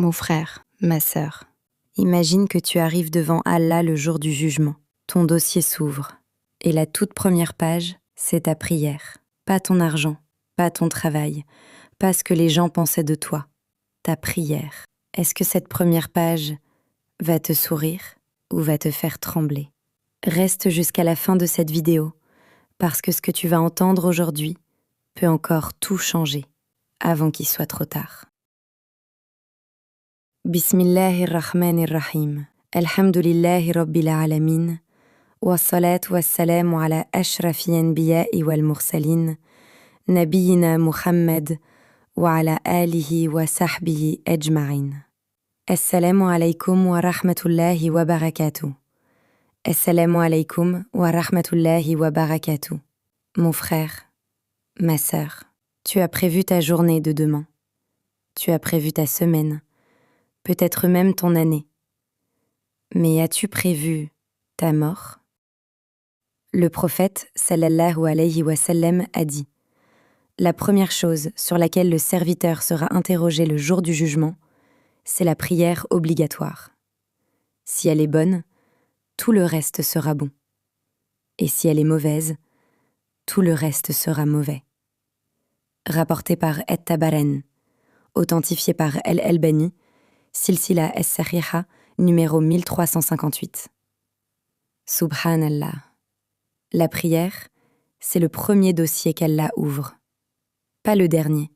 Mon frère, ma sœur, imagine que tu arrives devant Allah le jour du jugement. Ton dossier s'ouvre. Et la toute première page, c'est ta prière. Pas ton argent, pas ton travail, pas ce que les gens pensaient de toi. Ta prière. Est-ce que cette première page va te sourire ou va te faire trembler? Reste jusqu'à la fin de cette vidéo, parce que ce que tu vas entendre aujourd'hui peut encore tout changer avant qu'il soit trop tard. Bismillahirrahmanirrahim. Alhamdulillahi rabbil alamin. Wassalatu wassalamu ala ashrafil anbiya'i wal mursalin. Nabiyina Muhammad wa ala alihi wa sahbihi ajma'in. Assalamu alaykum wa rahmatullahi wa barakatuh. Assalamu alaykum wa rahmatullahi wa barakatuh. Mon frère, ma sœur, tu as prévu ta journée de demain. Tu as prévu ta semaine, peut-être même ton année. Mais as-tu prévu ta mort? Le prophète, sallallahu alayhi wa sallam, a dit: la première chose sur laquelle le serviteur sera interrogé le jour du jugement, c'est la prière obligatoire. Si elle est bonne, tout le reste sera bon. Et si elle est mauvaise, tout le reste sera mauvais. Rapporté par At-Tabarani, authentifié par Al-Albani, Silsila as-Sahiha, numéro 1358. Subhanallah. La prière, c'est le premier dossier qu'Allah ouvre. Pas le dernier,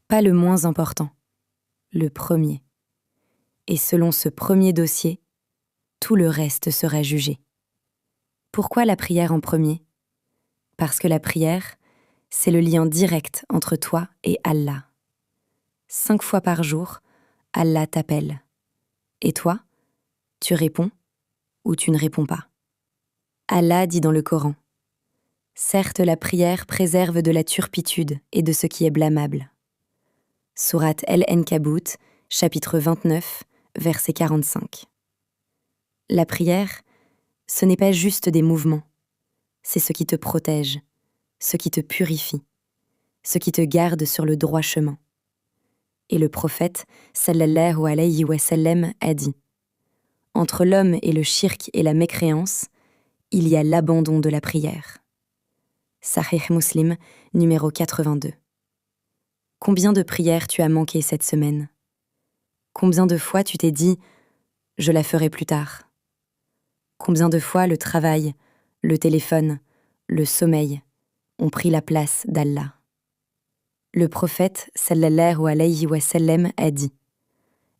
pas le moins important, le premier. Et selon ce premier dossier, tout le reste sera jugé. Pourquoi la prière en premier? Parce que la prière, c'est le lien direct entre toi et Allah. 5 fois par jour, Allah t'appelle. Et toi, tu réponds ou tu ne réponds pas. Allah dit dans le Coran: certes, la prière préserve de la turpitude et de ce qui est blâmable. Sourate Al-Ankabut, chapitre 29, verset 45. La prière, ce n'est pas juste des mouvements, c'est ce qui te protège, ce qui te purifie, ce qui te garde sur le droit chemin. Et le prophète, sallallahu alayhi wa sallam, a dit: entre l'homme et le shirk et la mécréance, il y a l'abandon de la prière. Sahih Muslim, numéro 82. Combien de prières tu as manqué cette semaine? Combien de fois tu t'es dit « je la ferai plus tard » ? Combien de fois le travail, le téléphone, le sommeil ont pris la place d'Allah? Le prophète, sallallahu alayhi wa sallam, a dit: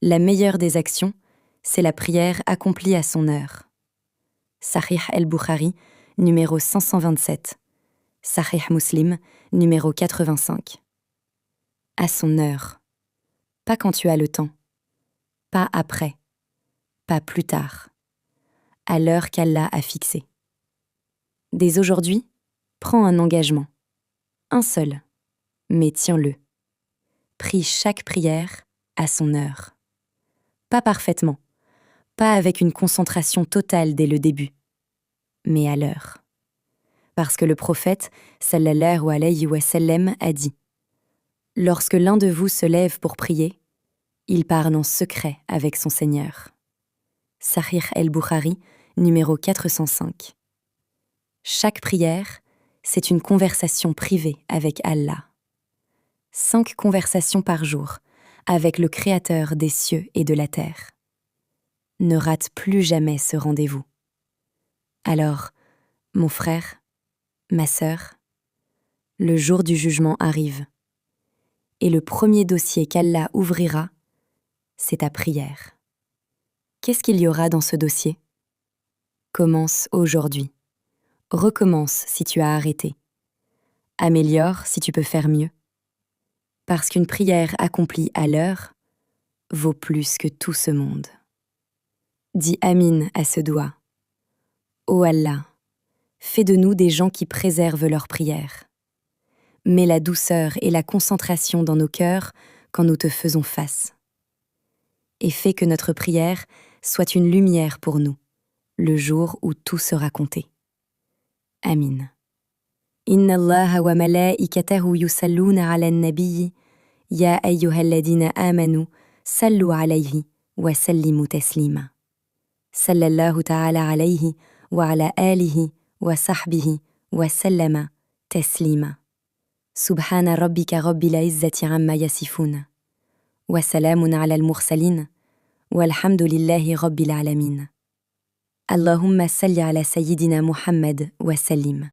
la meilleure des actions, c'est la prière accomplie à son heure. Sahih al-Bukhari, numéro 527. Sahih Muslim, numéro 85. À son heure. Pas quand tu as le temps. Pas après. Pas plus tard. À l'heure qu'Allah a fixée. Dès aujourd'hui, prends un engagement. Un seul. Mais tiens-le. Prie chaque prière à son heure. Pas parfaitement. Pas avec une concentration totale dès le début. Mais à l'heure. Parce que le prophète, sallallahu alayhi wa sallam, a dit: lorsque l'un de vous se lève pour prier, il parle en secret avec son Seigneur. Sahih al-Bukhari, numéro 405. Chaque prière, c'est une conversation privée avec Allah. 5 conversations par jour avec le Créateur des cieux et de la terre. Ne rate plus jamais ce rendez-vous. Alors, mon frère, ma sœur, le jour du jugement arrive. Et le premier dossier qu'Allah ouvrira, c'est ta prière. Qu'est-ce qu'il y aura dans ce dossier? Commence aujourd'hui. Recommence si tu as arrêté. Améliore si tu peux faire mieux. Parce qu'une prière accomplie à l'heure vaut plus que tout ce monde. Dis Amin à ce doigt. Ô Allah, fais de nous des gens qui préservent leurs prières. Mets la douceur et la concentration dans nos cœurs quand nous te faisons face. Et fais que notre prière soit une lumière pour nous, le jour où tout sera compté. Amin. Inna Allaha wa malaikatahu yusalluna ala an-nabiyyi ya ayyuhalladhina amanu sallu alayhi wa sallimu taslima. Sallallahu ta'ala alayhi wa ala alihi wa sahbihi wa sallama taslima. Subhana rabbika rabbil izzati amma yasifun. Wa salamun ala al-mursalin. Walhamdulillahi rabbil alamin. Allahumma salli ala sayyidina Muhammad wa sallim.